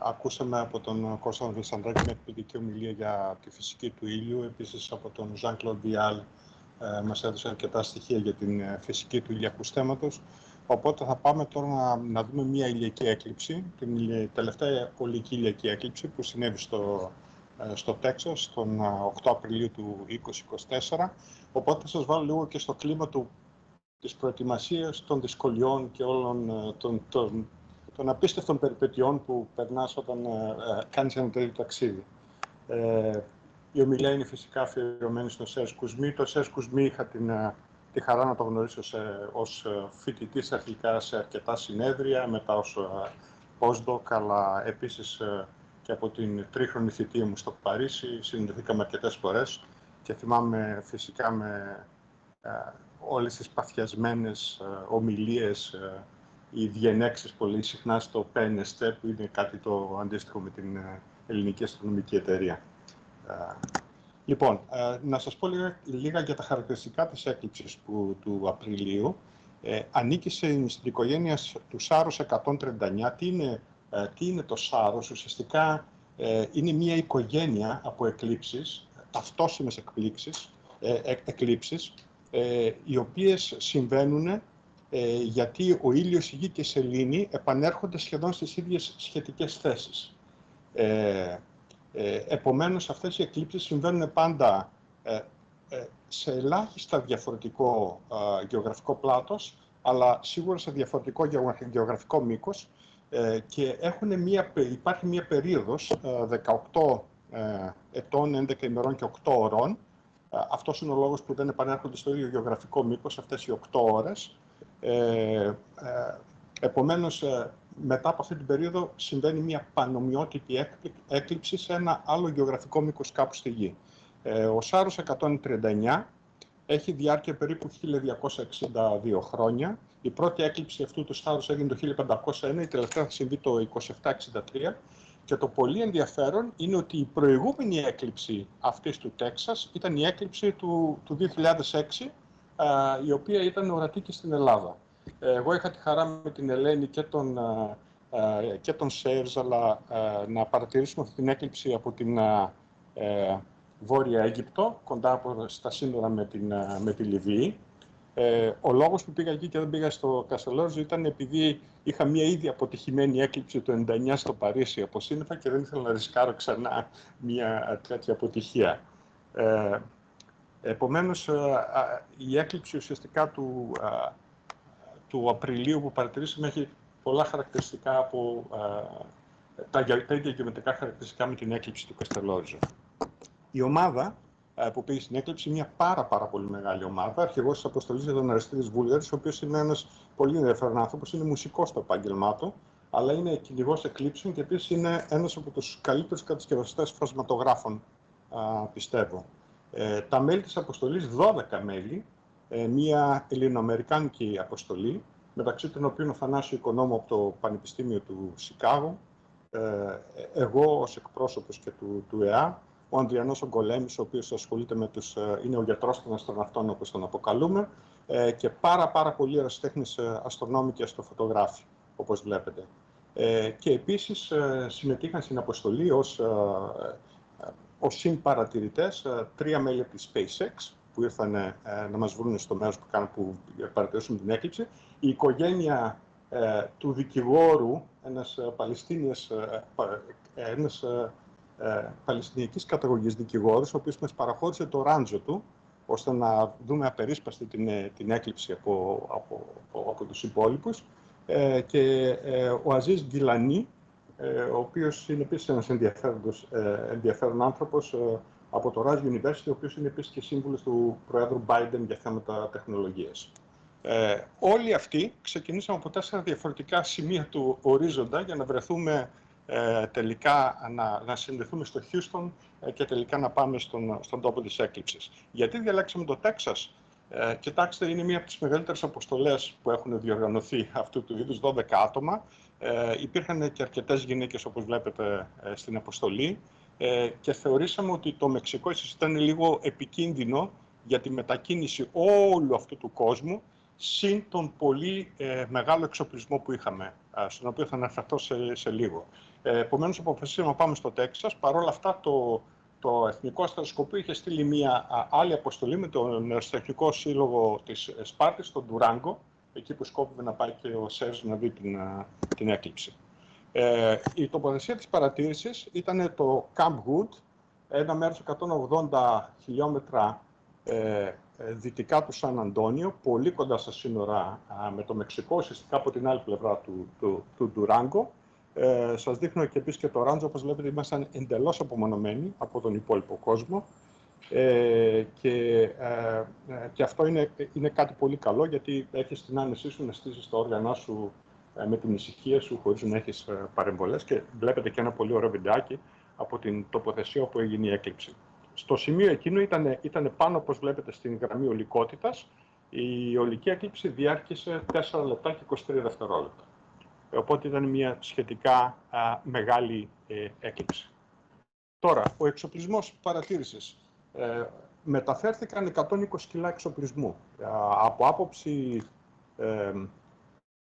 Ακούσαμε από τον Κώστα Βελσανδράκη μια εκπληκτική ομιλία για τη φυσική του ήλιου. Επίσης από τον Jean-Claude Vial μας έδωσε αρκετά στοιχεία για την φυσική του ηλιακού στέμματος. Οπότε θα πάμε τώρα να δούμε μια ηλιακή έκλειψη, την τελευταία ολική ηλιακή έκλειψη που συνέβη στο Τέξας τον 8 Απριλίου του 2024. Οπότε θα σας βάλω λίγο και στο κλίμα της προετοιμασίας, των δυσκολιών και όλων των απίστευτων περιπετειών που περνάς όταν κάνεις ένα τέτοιο ταξίδι. Η ομιλία είναι φυσικά αφιερωμένη στον Σέρζ Κουσμί. Το Σέρζ Κουσμί είχα τη χαρά να το γνωρίσω ως φοιτητής αρχικά σε αρκετά συνέδρια, μετά ως postdoc, αλλά επίσης και από την τρίχρονη θητεία μου στο Παρίσι. Συνδεθήκαμε αρκετές φορές και θυμάμαι φυσικά με όλες τις παθιασμένες ομιλίες οι διενέξεις πολύ συχνά στο PNST, που είναι κάτι το αντίστοιχο με την Ελληνική Αστρονομική Εταιρεία. Λοιπόν, να σας πω λίγα για τα χαρακτηριστικά της έκλειψης του Απριλίου. Ανήκει στην οικογένεια του Σάρους 139. Τι είναι το Σάρος? Ουσιαστικά είναι μια οικογένεια από εκλήψεις, ταυτόσιμες εκλήψεις, οι οποίες συμβαίνουν γιατί ο ήλιος, η γη και η σελήνη επανέρχονται σχεδόν στις ίδιες σχετικές θέσεις. Επομένως, αυτές οι εκλήψεις συμβαίνουν πάντα σε ελάχιστα διαφορετικό γεωγραφικό πλάτος, αλλά σίγουρα σε διαφορετικό γεωγραφικό μήκος, και υπάρχει μια περίοδος 18 ετών, 11 ημερών και 8 ώρων. Αυτός είναι ο λόγος που δεν επανέρχονται στο ίδιο γεωγραφικό μήκος αυτές οι 8 ώρες. Επομένως, μετά από αυτή την περίοδο συμβαίνει μια πανομοιότυπη έκλειψη σε ένα άλλο γεωγραφικό μήκος κάπου στη Γη. Ο Σάρος 139 έχει διάρκεια περίπου 1262 χρόνια. Η πρώτη έκλειψη αυτού του Σάρους έγινε το 1501, η τελευταία θα συμβεί το 2763. Και το πολύ ενδιαφέρον είναι ότι η προηγούμενη έκλειψη αυτής του Τέξας ήταν η έκλειψη του 2006, η οποία ήταν ορατή και στην Ελλάδα. Εγώ είχα τη χαρά με την Ελένη και τον Σέρζ, αλλά να παρατηρήσουμε αυτή την έκλειψη από την Βόρεια Αίγυπτο, κοντά στα σύνορα με τη Λιβύη. Ο λόγος που πήγα εκεί και δεν πήγα στο Καστελόριζο ήταν επειδή είχα μια ήδη αποτυχημένη έκλειψη το 1999 στο Παρίσι από σύννεφα και δεν ήθελα να ρισκάρω ξανά μια τέτοια αποτυχία. Επομένως, η έκλειψη ουσιαστικά του Απριλίου που παρατηρήσαμε έχει πολλά χαρακτηριστικά από τα ίδια γεωμετρικά χαρακτηριστικά με την έκλειψη του Καστελόριζο. Η ομάδα που πήγε στην έκλειψη, μια πάρα πολύ μεγάλη ομάδα. Αρχηγός της αποστολής ήταν ο Αριστίδης Βούλγαρης, ο οποίος είναι ένας πολύ ενδιαφέρον άνθρωπος, είναι μουσικός στο επάγγελμά του, αλλά είναι κυνηγός εκλήψεων και επίσης είναι ένας από τους καλύτερους κατασκευαστές φασματογράφων, πιστεύω. Τα μέλη της αποστολής, 12 μέλη, μια ελληνοαμερικάνικη αποστολή, μεταξύ των οποίων ο Θανάσιο Οικονόμου από το Πανεπιστήμιο του Σικάγο, εγώ ως εκπρόσωπος και του ΕΑ, ο Ανδριανός Ογκολέμης, ο οποίος ασχολείται είναι ο γιατρός των αστροναυτών, όπως τον αποκαλούμε, και πάρα πολλοί αεραστέχνες αστρονόμοι και αστροφωτογράφοι, όπως βλέπετε. Και επίσης συμμετείχαν στην αποστολή ως συμπαρατηρητές 3 μέλη από τη SpaceX, που ήρθαν να μας βρουν στο μέρος που παρατηρήσουν την έκλειψη, η οικογένεια του δικηγόρου, ένας παλαιστινιακής καταγωγής δικηγόρος, ο οποίος μας παραχώρησε το ράντζο του, ώστε να δούμε απερίσπαστη την έκλειψη από τους υπόλοιπους, και ο Αζίζ Γκιλανί, ο οποίος είναι επίσης ένας ενδιαφέρον άνθρωπος από το Rush University, ο οποίος είναι επίσης και σύμβουλος του Προέδρου Biden για θέματα τεχνολογίας. Όλοι αυτοί ξεκινήσαμε από 4 διαφορετικά σημεία του ορίζοντα για να βρεθούμε τελικά να συνδεθούμε στο Houston και τελικά να πάμε στον τόπο της έκλειψης. Γιατί διαλέξαμε το Τέξας? Κοιτάξτε, είναι μία από τις μεγαλύτερες αποστολές που έχουν διοργανωθεί αυτού του είδους, 12 άτομα. Υπήρχαν και αρκετές γυναίκες, όπως βλέπετε, στην αποστολή, και θεωρήσαμε ότι το Μεξικό ίσως ήταν λίγο επικίνδυνο για τη μετακίνηση όλου αυτού του κόσμου, συν τον πολύ μεγάλο εξοπλισμό που είχαμε στον οποίο θα αναφερθώ σε λίγο. Επομένως, αποφασίσαμε να πάμε στο Τέξας. Παρ' όλα αυτά, το Εθνικό Αστροσκοπείο είχε στείλει μια άλλη αποστολή με τον Αεροστρατιωτικό Σύλλογο της Σπάρτης, τον Ντουράγκο, εκεί που σκόπευε να πάει και ο Σέρς να δει την έκλειψη. Η τοποθεσία της παρατήρησης ήταν το Camp Wood, ένα μέρος 180 χιλιόμετρα δυτικά του Σαν Αντώνιο, πολύ κοντά στα σύνορα με το Μεξικό, ουσιαστικά από την άλλη πλευρά του Ντουράγκο. Σας δείχνω και επίσης και το ράντζο, όπως βλέπετε, ήμασταν εντελώς απομονωμένοι από τον υπόλοιπο κόσμο. Και αυτό είναι κάτι πολύ καλό, γιατί έχεις την άνεσή σου να στήσεις το όργανά σου με την ησυχία σου, χωρίς να έχεις παρεμβολές, και βλέπετε και ένα πολύ ωραίο βιντεάκι από την τοποθεσία όπου έγινε η έκλειψη. Στο σημείο εκείνο ήταν πάνω, όπως βλέπετε, στην γραμμή ολικότητας. Η ολική έκλειψη διάρκησε 4 λεπτά και 23 δευτερόλεπτα. Οπότε ήταν μια σχετικά μεγάλη έκλειψη. Τώρα, ο εξοπλισμός παρατήρησης. Μεταφέρθηκαν 120 κιλά εξοπλισμού. Από άποψη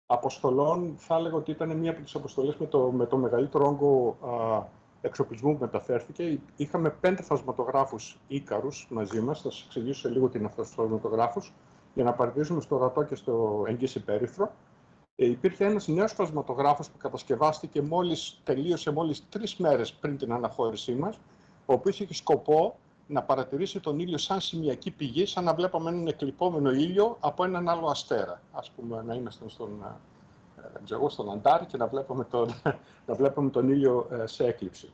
αποστολών, θα έλεγα ότι ήταν μία από τις αποστολές με το μεγαλύτερο όγκο εξοπλισμού που μεταφέρθηκε. Είχαμε 5 φασματογράφους Ίκαρους μαζί μας. Θα σας εξηγήσω σε λίγο τι είναι αυτός τους φασματογράφους, για να παρατηρήσουμε στο ορατό και στο εγγύς υπέρυθρο. Υπήρχε ένας νέος φασματογράφος που κατασκευάστηκε τελείωσε μόλις 3 μέρες πριν την αναχώρησή μας, ο οποίος είχε σκοπό να παρατηρήσει τον ήλιο σαν σημειακή πηγή, σαν να βλέπαμε έναν εκλειπόμενο ήλιο από έναν άλλο αστέρα. Ας πούμε, να είμαστε στον Αντάρι και να βλέπουμε τον ήλιο σε έκλειψη.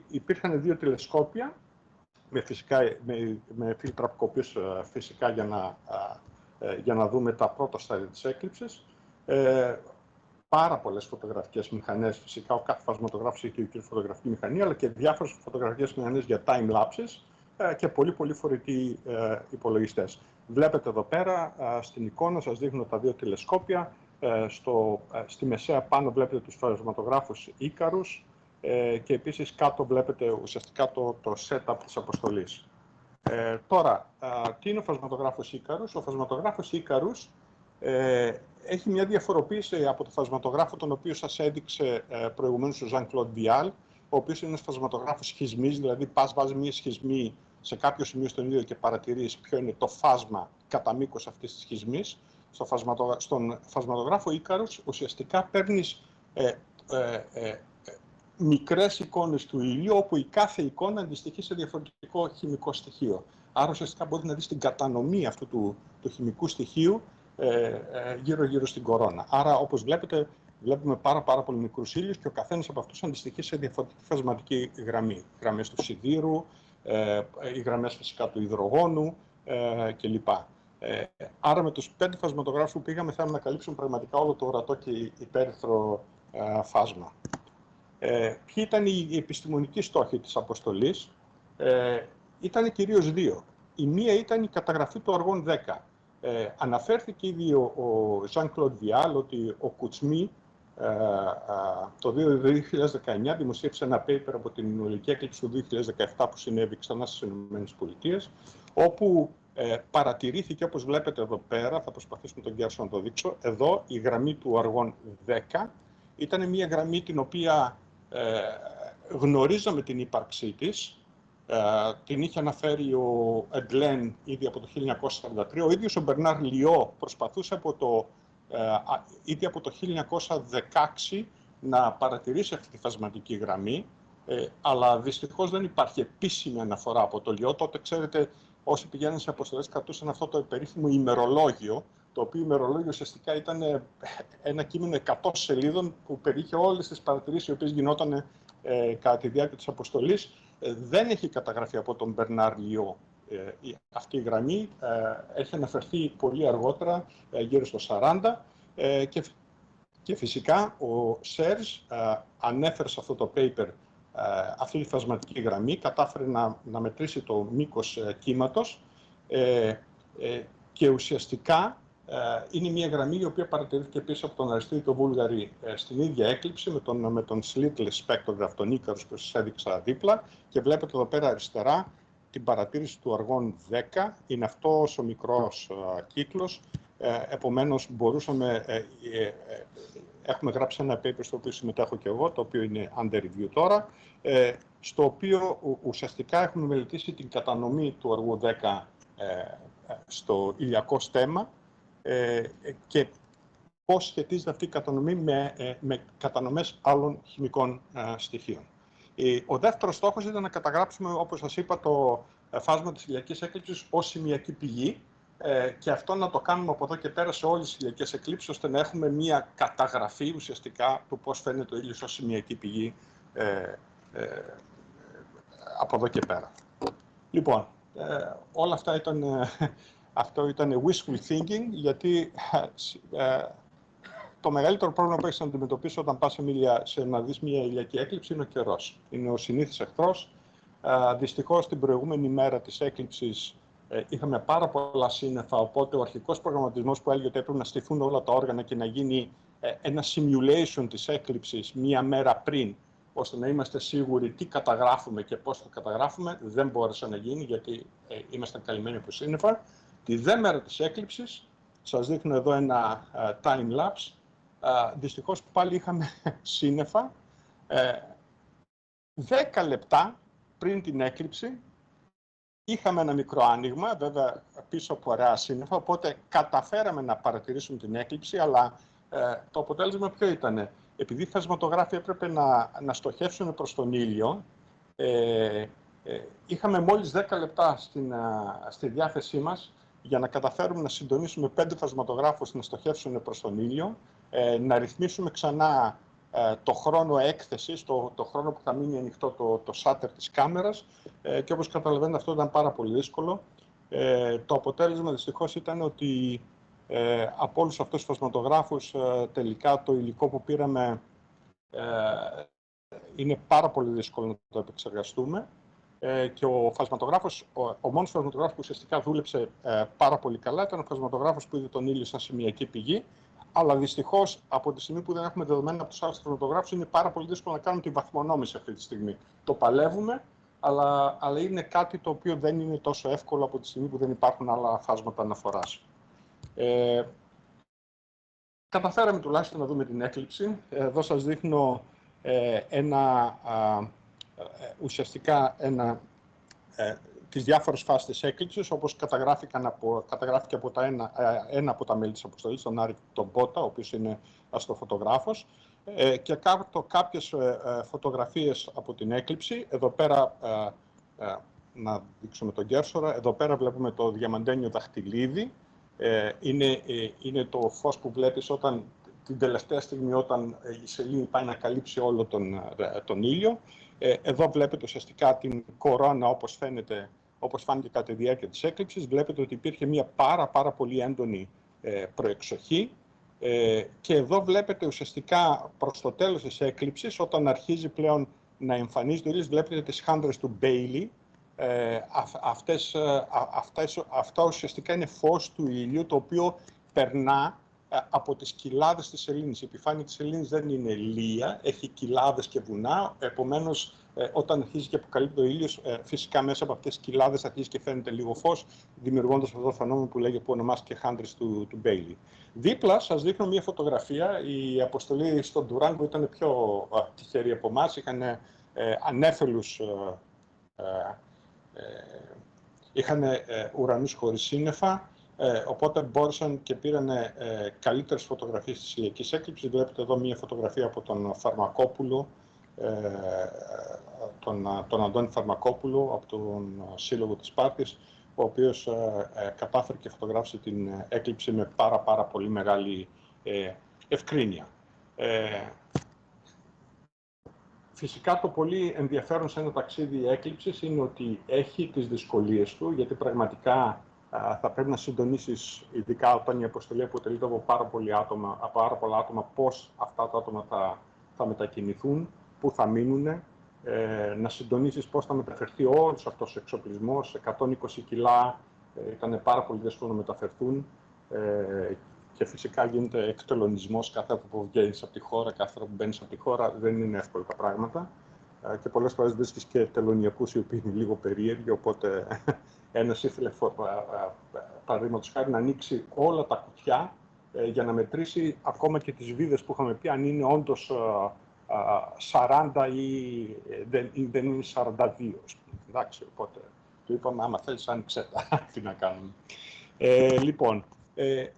Υπήρχαν 2 τηλεσκόπια με φίλτρα αποκοπής φυσικά για να δούμε τα πρώτα στάδια της έκλειψης. Πάρα πολλές φωτογραφικές μηχανές, φυσικά ο κάθε φασματογράφος έχει και φωτογραφική μηχανή, αλλά και διάφορες φωτογραφικές μηχανές για time lapses και πολύ φορητοί υπολογιστές. Βλέπετε εδώ πέρα στην εικόνα, σας δείχνω τα 2 τηλεσκόπια. Στη μεσαία πάνω βλέπετε τους φασματογράφους Ίκαρους και επίσης κάτω βλέπετε ουσιαστικά το setup της αποστολής. Τώρα, τι είναι ο φασματογράφος Ίκαρους? Ο φασματογράφος Ίκαρους έχει μια διαφοροποίηση από το φασματογράφο τον οποίο σας έδειξε προηγουμένως ο Jean-Claude Vial, ο οποίος είναι ένας φασματογράφος σχισμής, δηλαδή βάζεις μια σχισμή σε κάποιο σημείο στον ήλιο και παρατηρείς ποιο είναι το φάσμα κατά μήκος αυτής της σχισμής. Στον φασματογράφο Ίκαρους ουσιαστικά παίρνεις μικρές εικόνες του ήλιου, όπου η κάθε εικόνα αντιστοιχεί σε διαφορετικό χημικό στοιχείο. Άρα ουσιαστικά μπορείς να δεις την κατανομή αυτού του χημικού στοιχείου γύρω-γύρω στην κορώνα. Άρα, όπως βλέπετε, βλέπουμε πάρα πολύ μικρούς ήλιους και ο καθένας από αυτούς αντιστοιχεί σε διαφορετική φασματική γραμμή. Γραμμές του σιδήρου, οι γραμμές φυσικά του υδρογόνου κλπ. Άρα, με τους 5 φασματογράφους που πήγαμε, θέλαμε να καλύψουμε πραγματικά όλο το ορατό και υπέρυθρο φάσμα. Ποιοι ήταν οι επιστημονικοί στόχοι της αποστολής? Ήταν κυρίως 2. Η μία ήταν η καταγραφή του αργών 10. Αναφέρθηκε ήδη ο Jean-Claude Vial ότι ο Κουτσμί το 2019 δημοσίευσε ένα paper από την ολική έκλειψη του 2017 που συνέβη ξανά στις ΗΠΑ, όπου παρατηρήθηκε, όπως βλέπετε εδώ πέρα, θα προσπαθήσω με τον Κέρσο να το δείξω, εδώ η γραμμή του αργών 10 ήταν μια γραμμή την οποία γνωρίζαμε την ύπαρξή της. Την είχε αναφέρει ο Εντλέν ήδη από το 1943. Ο ίδιος ο Μπερνάρ Λιό προσπαθούσε ήδη από το 1916 να παρατηρήσει αυτή τη φασματική γραμμή, αλλά δυστυχώς δεν υπάρχει επίσημη αναφορά από το Λιό. Τότε, ξέρετε, όσοι πηγαίνουν σε αποστολές κρατούσαν αυτό το περίφημο ημερολόγιο, το οποίο ημερολόγιο ουσιαστικά ήταν ένα κείμενο 100 σελίδων που περιείχε όλες τις παρατηρήσεις οι οποίες γινόταν κατά τη διάρκεια της αποστολής. Δεν έχει καταγραφεί από τον Μπερνάρ Λιό αυτή η γραμμή. Έχει αναφερθεί πολύ αργότερα, γύρω στο 40, και φυσικά ο Σέρζ ανέφερε σε αυτό το paper αυτή τη φασματική γραμμή, κατάφερε να μετρήσει το μήκος κύματος και ουσιαστικά είναι μια γραμμή η οποία παρατηρήθηκε επίσης από τον Αριστίδη Βούλγαρη στην ίδια έκλειψη με τον Slitless spectrograph, τον Ίκαρους που σας έδειξα δίπλα, και βλέπετε εδώ πέρα αριστερά την παρατήρηση του αργών 10. Είναι αυτός ο μικρός κύκλος, επομένως μπορούσαμε έχουμε γράψει ένα paper στο οποίο συμμετέχω και εγώ, το οποίο είναι under review τώρα, στο οποίο ουσιαστικά έχουμε μελετήσει την κατανομή του αργού 10 στο ηλιακό στέμμα και πώς σχετίζεται αυτή η κατανομή με κατανομές άλλων χημικών στοιχείων. Ο δεύτερος στόχος ήταν να καταγράψουμε, όπως σας είπα, το φάσμα της ηλιακής έκλειψης ως σημειακή πηγή και αυτό να το κάνουμε από εδώ και πέρα σε όλες τις ηλιακές εκλείψεις, ώστε να έχουμε μία καταγραφή ουσιαστικά του πώς φαίνεται ο ήλιος ως σημειακή πηγή από εδώ και πέρα. Λοιπόν, όλα αυτά αυτό ήταν wishful thinking, γιατί το μεγαλύτερο πρόβλημα που έχεις να αντιμετωπίσεις όταν πας να δεις μια ηλιακή έκλειψη είναι ο καιρός. Είναι ο συνήθις εχθρός. Δυστυχώς την προηγούμενη μέρα της έκλειψης είχαμε πάρα πολλά σύννεφα, οπότε ο αρχικός προγραμματισμός που έλεγε ότι έπρεπε να στηθούν όλα τα όργανα και να γίνει ένα simulation της έκλειψης μία μέρα πριν, ώστε να είμαστε σίγουροι τι καταγράφουμε και πώς θα καταγράφουμε, δεν μπόρεσε να γίνει γιατί ήμασταν καλυμμένοι από σύννεφα. Τη δε μέρα της έκλειψης, σας δείχνω εδώ ένα time lapse, δυστυχώς πάλι είχαμε σύννεφα 10 λεπτά πριν την έκλειψη. Είχαμε ένα μικρό άνοιγμα, βέβαια πίσω από ωραία σύννεφα, οπότε καταφέραμε να παρατηρήσουμε την έκλειψη, αλλά το αποτέλεσμα ποιο ήτανε? Επειδή οι φασματογράφοι έπρεπε να στοχεύσουν προς τον ήλιο, είχαμε μόλις 10 λεπτά στη διάθεσή μας για να καταφέρουμε να συντονίσουμε 5 φασματογράφους να στοχεύσουν προς τον ήλιο, να ρυθμίσουμε ξανά το χρόνο έκθεσης, το χρόνο που θα μείνει ανοιχτό το shutter της κάμερας και όπως καταλαβαίνετε αυτό ήταν πάρα πολύ δύσκολο. Το αποτέλεσμα δυστυχώς ήταν ότι από όλους αυτούς τους φασματογράφους τελικά το υλικό που πήραμε είναι πάρα πολύ δύσκολο να το επεξεργαστούμε και ο μόνος φασματογράφος που ουσιαστικά δούλεψε πάρα πολύ καλά ήταν ο φασματογράφος που είδε τον ήλιο σαν σημειακή πηγή. Αλλά δυστυχώς, από τη στιγμή που δεν έχουμε δεδομένα από τους άλλους φασματογράφους, είναι πάρα πολύ δύσκολο να κάνουμε τη βαθμονόμηση αυτή τη στιγμή. Το παλεύουμε, αλλά είναι κάτι το οποίο δεν είναι τόσο εύκολο από τη στιγμή που δεν υπάρχουν άλλα φάσματα αναφοράς. Καταφέραμε τουλάχιστον να δούμε την έκλειψη. Εδώ σας δείχνω ουσιαστικά τις διάφορες φάσεις της έκλειψης, όπως καταγράφηκε από ένα από τα μέλη της αποστολής, τον Άρη τον Πότα, ο οποίος είναι αστροφωτογράφος, και κάποιες φωτογραφίες από την έκλειψη. Εδώ πέρα, να δείξουμε τον κέρσορα, εδώ πέρα βλέπουμε το διαμαντένιο δαχτυλίδι. Είναι το φως που βλέπεις την τελευταία στιγμή όταν η σελήνη πάει να καλύψει όλο τον ήλιο. Εδώ βλέπετε ουσιαστικά την κορώνα όπως φάνηκε κατά τη διάρκεια της έκλειψης. Βλέπετε ότι υπήρχε μια πάρα πολύ έντονη προεξοχή και εδώ βλέπετε ουσιαστικά προς το τέλος της έκλειψης, όταν αρχίζει πλέον να εμφανίζεται ο ήλιος, βλέπετε τις χάνδρες του Bailey. Αυτά ουσιαστικά είναι φως του ήλιου, το οποίο περνά από τις κοιλάδες της σελήνης. Η επιφάνεια της σελήνης δεν είναι λία, έχει κοιλάδες και βουνά, επομένως όταν αρχίζει και αποκαλύπτει ο ήλιος, φυσικά μέσα από αυτές τις κοιλάδες αρχίζει και φαίνεται λίγο φως, δημιουργώντας αυτό το φαινόμενο που ονομάστηκε χάντρες του Bailey. Δίπλα σας δείχνω μια φωτογραφία. Η αποστολή στον Ντουράνγκο ήταν πιο τυχερή από εμάς, είχαν ανέφελους, είχαν ουρανούς χωρίς σύννεφα, οπότε μπόρεσαν και πήραν καλύτερες φωτογραφίες της ηλιακής έκλειψης. Βλέπετε εδώ μια φωτογραφία από τον Φαρμακόπουλο, τον Αντώνη Φαρμακόπουλο, από τον Σύλλογο της Σπάρτης, ο οποίος κατάφερε και φωτογράφησε την έκλειψη με πάρα πολύ μεγάλη ευκρίνεια. Φυσικά το πολύ ενδιαφέρον σε ένα ταξίδι έκλειψης είναι ότι έχει τις δυσκολίες του, γιατί πραγματικά θα πρέπει να συντονίσεις, ειδικά όταν η αποστολή αποτελείται από πάρα πολλά άτομα, πώς αυτά τα άτομα θα μετακινηθούν, πού θα μείνουν, να συντονίσεις πώς θα μεταφερθεί όλος αυτός ο εξοπλισμός, 120 κιλά, ήταν πάρα πολύ δύσκολο να μεταφερθούν και φυσικά γίνεται εκτελονισμός κάθε φορά που βγαίνεις από τη χώρα, κάθε φορά που μπαίνεις από τη χώρα, δεν είναι εύκολα τα πράγματα και πολλές φορές βρίσκεις και τελωνιακούς οι οποίοι είναι λίγο περίεργοι, οπότε ένας ήθελε παραδείγματος χάρη να ανοίξει όλα τα κουτιά για να μετρήσει ακόμα και τις βίδες που είχαμε πει, αν είναι όντως 40 ή δεν είναι 42. Εντάξει, οπότε του είπαμε, άμα θέλεις άνοιξέ τα, τι να κάνουμε. Λοιπόν,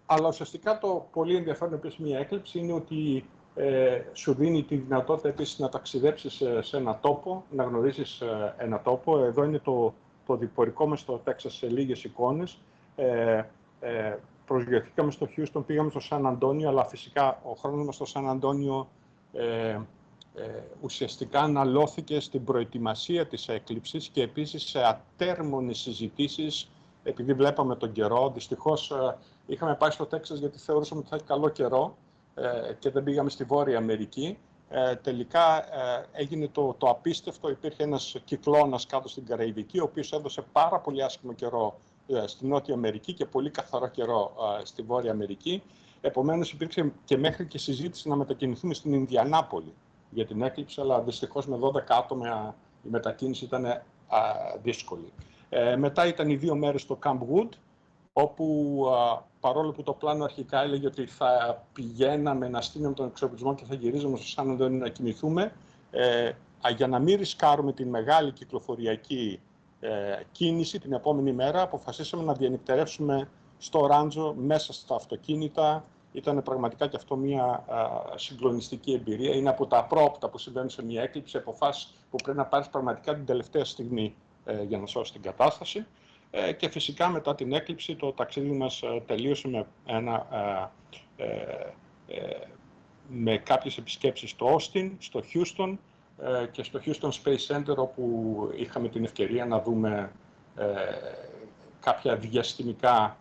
αλλά ουσιαστικά το πολύ ενδιαφέρον επίσης μια έκλειψη είναι ότι σου δίνει τη δυνατότητα επίσης να ταξιδέψεις σε ένα τόπο, να γνωρίσεις ένα τόπο. Εδώ είναι το διπορικό μας στο Τέξας σε λίγες εικόνες. Προσγειωθήκαμε στο Houston, πήγαμε στο Σαν Αντώνιο, αλλά φυσικά ο χρόνος μας στο Σαν Αντώνιο ουσιαστικά αναλώθηκε στην προετοιμασία της έκλειψης και επίσης σε ατέρμονες συζητήσεις, επειδή βλέπαμε τον καιρό. Δυστυχώς είχαμε πάει στο Τέξας γιατί θεωρούσαμε ότι θα έχει καλό καιρό και δεν πήγαμε στη Βόρεια Αμερική. Τελικά έγινε το απίστευτο. Υπήρχε ένας κυκλώνας κάτω στην Καραϊβική, ο οποίος έδωσε πάρα πολύ άσχημο καιρό στη Νότια Αμερική και πολύ καθαρό καιρό στη Βόρεια Αμερική. Επομένως υπήρξε και μέχρι και συζήτηση να μετακινηθούμε στην Ινδιανάπολη για την έκλειψη, αλλά δυστυχώς με 12 άτομα η μετακίνηση ήταν δύσκολη. Μετά ήταν οι 2 μέρες στο Camp Wood, όπου παρόλο που το πλάνο αρχικά έλεγε ότι θα πηγαίναμε να στείλουμε τον εξοπλισμό και θα γυρίζαμε στο Σαν Αντώνιο να κοιμηθούμε, για να μην ρισκάρουμε την μεγάλη κυκλοφοριακή κίνηση την επόμενη μέρα, αποφασίσαμε να διανυκτερεύσουμε στο Ράντζο μέσα στα αυτοκίνητα. Ήταν πραγματικά και αυτό μια συγκλονιστική εμπειρία. Είναι από τα απρόοπτα που συμβαίνουν σε μια έκλειψη, αποφάσεις που πρέπει να πάρεις πραγματικά την τελευταία στιγμή για να σώσεις την κατάσταση. Και φυσικά μετά την έκλειψη το ταξίδι μας τελείωσε με κάποιες επισκέψεις στο Austin, στο Houston και στο Houston Space Center, όπου είχαμε την ευκαιρία να δούμε κάποια διαστημικά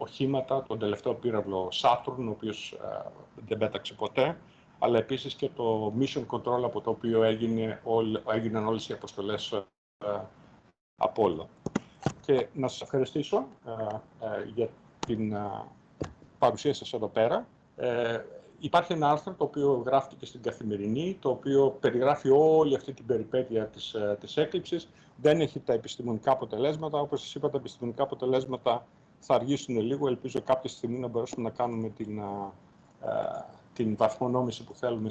έγινματα, τον τελευταίο πύραυλο Saturn, ο οποίος δεν πέταξε ποτέ, αλλά επίσης και το Mission Control, από το οποίο έγιναν όλες οι αποστολές Apollo. Και να σας ευχαριστήσω για την παρουσία σας εδώ πέρα. Υπάρχει ένα άρθρο το οποίο γράφτηκε στην Καθημερινή, το οποίο περιγράφει όλη αυτή την περιπέτεια της έκλειψης. Δεν έχει τα επιστημονικά αποτελέσματα. Όπως σας είπα, τα επιστημονικά αποτελέσματα θα αργήσουν λίγο. Ελπίζω κάποια στιγμή να μπορέσουμε να κάνουμε την βαθμονόμηση που θέλουμε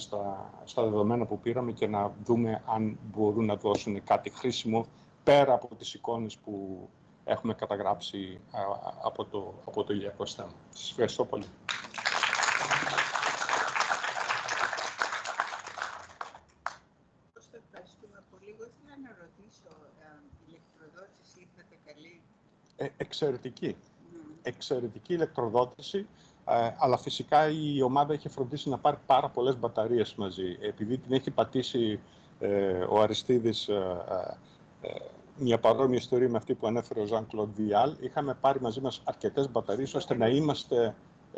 στα δεδομένα που πήραμε και να δούμε αν μπορούν να δώσουν κάτι χρήσιμο πέρα από τις εικόνες που έχουμε καταγράψει από το ηλιακό στέμμα. Σας ευχαριστώ πολύ. Ευχαριστούμε πολύ. Εγώ ήθελα να ρωτήσω, η ηλεκτροδότηση ήρθατε καλή? Εξαιρετική. Εξαιρετική ηλεκτροδότηση, αλλά φυσικά η ομάδα είχε φροντίσει να πάρει πάρα πολλές μπαταρίες μαζί. Επειδή την έχει πατήσει ο Αριστίδης μια παρόμοια ιστορία με αυτή που ανέφερε ο Jean-Claude Vial, είχαμε πάρει μαζί μας αρκετές μπαταρίες, ώστε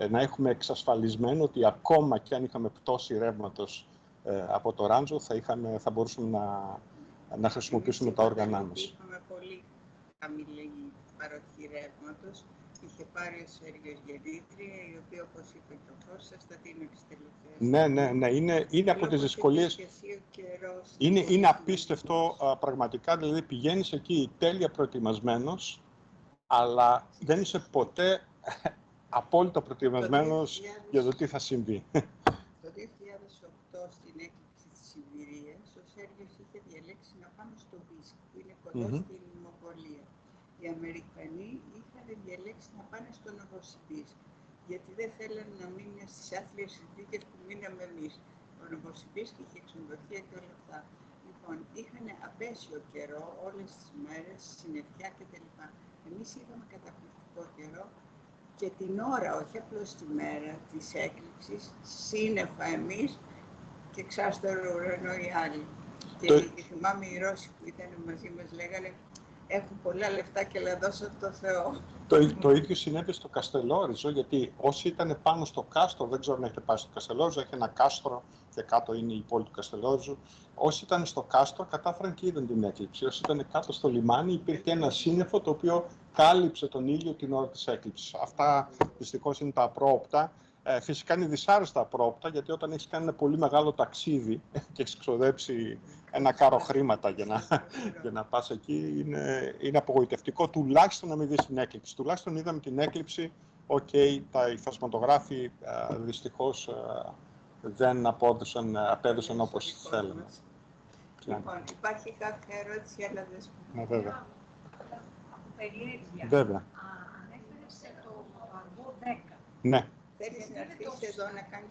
να έχουμε εξασφαλισμένο ότι ακόμα και αν είχαμε πτώση ρεύματος από το Ράντζο, θα μπορούσαμε να χρησιμοποιήσουμε τα όργανά μας. Είχαμε πολύ χαμηλή παροχή ρεύματος. Είχε πάρει ο Σέργιος Γεννήτρια, η οποία, όπως είπε και ο Κώστας, θα την εξτελεχθέσει. Ναι, είναι από τις δυσκολίες. Είναι απίστευτο πραγματικά, δηλαδή πηγαίνεις εκεί τέλεια προετοιμασμένος, αλλά δεν είσαι ποτέ απόλυτα προετοιμασμένος για το τι θα συμβεί. Το 2008, στην έκλειψη της Σιβηρίας, ο Σέργιος είχε διαλέξει να πάμε στο Μπίσκ, που είναι κοντά στην Μογγολία. Οι Αμερικανοί είχαν διαλέξει να πάνε στο Νοβοσιμπίσκ, γιατί δεν θέλανε να μείνουν στις άθλιες συνθήκες που μείναμε εμείς. Ο Νοβοσιμπίσκ είχε ξενοδοχεία και όλα αυτά. Λοιπόν, είχαν απέσιο καιρό όλες τις μέρες, συννεφιά κτλ. Εμείς είχαμε καταπληκτικό καιρό και την ώρα, όχι απλώς τη μέρα της έκλειψης, σύννεφα εμείς και ξάστορο ουρανό οι άλλοι. Και θυμάμαι οι Ρώσοι που ήταν μαζί μας λέγανε, έχουν πολλά λεφτά και να δώσω το Θεό. Το ίδιο συνέβη στο Καστελόριζο, γιατί όσοι ήταν πάνω στο κάστρο, δεν ξέρω αν έχετε πάει στο Καστελόριζο, έχει ένα κάστρο και κάτω είναι η πόλη του Καστελόριζου. Όσοι ήταν στο κάστρο κατάφεραν και είδαν την έκλειψη. Όσοι ήταν κάτω στο λιμάνι, υπήρχε ένα σύννεφο το οποίο κάλυψε τον ήλιο την ώρα της έκλειψης. Αυτά δυστυχώς είναι τα απρόοπτα. Φυσικά είναι δυσάρεστα απρόοπτα, γιατί όταν έχεις κάνει ένα πολύ μεγάλο ταξίδι και έχεις ξοδέψει ένα κάρο χρήματα για να πας εκεί, είναι απογοητευτικό, τουλάχιστον να μην δεις την έκλειψη. Τουλάχιστον είδαμε την έκλειψη τα υφασματογράφοι δυστυχώς δεν απέδωσαν όπως θέλαμε. Λοιπόν, υπάρχει κάποια ερώτηση, αλλά δεν Ναι, βέβαια. Από περιέργεια. Βέβαια. Ανέφερε το αργό 10. Ναι. θέλεις να έρθεις εδώ να κάνεις